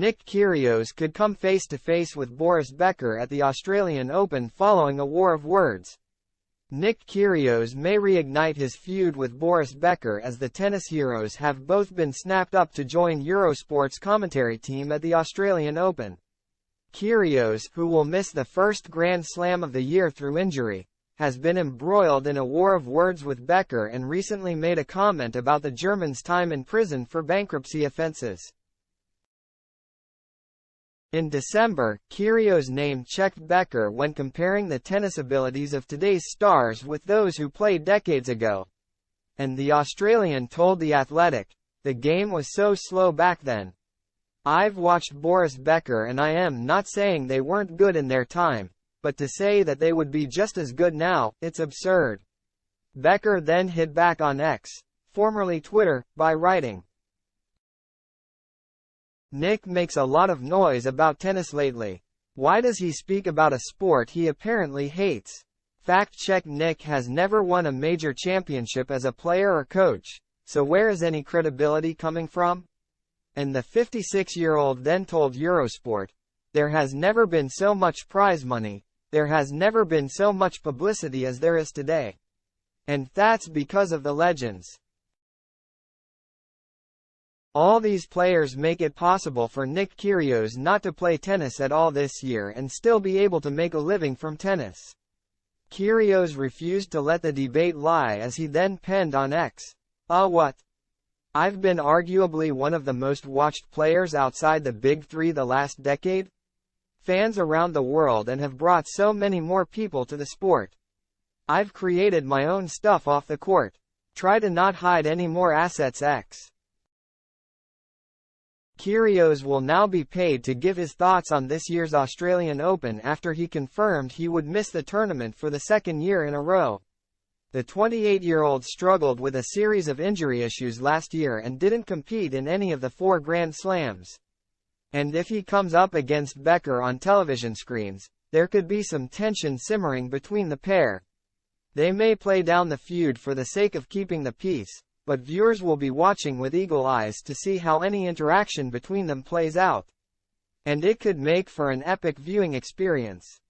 Nick Kyrgios could come face-to-face with Boris Becker at the Australian Open following a war of words. Nick Kyrgios may reignite his feud with Boris Becker as the tennis heroes have both been snapped up to join Eurosport's commentary team at the Australian Open. Kyrgios, who will miss the first Grand Slam of the year through injury, has been embroiled in a war of words with Becker and recently made a comment about the German's time in prison for bankruptcy offenses. In December, Kyrgios name-checked Becker when comparing the tennis abilities of today's stars with those who played decades ago. And the Australian told The Athletic, "The game was so slow back then. I've watched Boris Becker and I am not saying they weren't good in their time, but to say that they would be just as good now, it's absurd." Becker then hit back on X, formerly Twitter, by writing, "Nick makes a lot of noise about tennis lately. Why does he speak about a sport he apparently hates? Fact check: Nick has never won a major championship as a player or coach, so where is any credibility coming from?" And the 56-year-old then told Eurosport, "There has never been so much prize money, there has never been so much publicity as there is today. And that's because of the legends. All these players make it possible for Nick Kyrgios not to play tennis at all this year and still be able to make a living from tennis." Kyrgios refused to let the debate lie as he then penned on X, "What? I've been arguably one of the most watched players outside the Big Three the last decade. Fans around the world and have brought so many more people to the sport. I've created my own stuff off the court. Try to not hide any more assets." X. Kyrgios will now be paid to give his thoughts on this year's Australian Open after he confirmed he would miss the tournament for the second year in a row. The 28-year-old struggled with a series of injury issues last year and didn't compete in any of the 4 Grand Slams. And if he comes up against Becker on television screens, there could be some tension simmering between the pair. They may play down the feud for the sake of keeping the peace, but viewers will be watching with eagle eyes to see how any interaction between them plays out. And it could make for an epic viewing experience.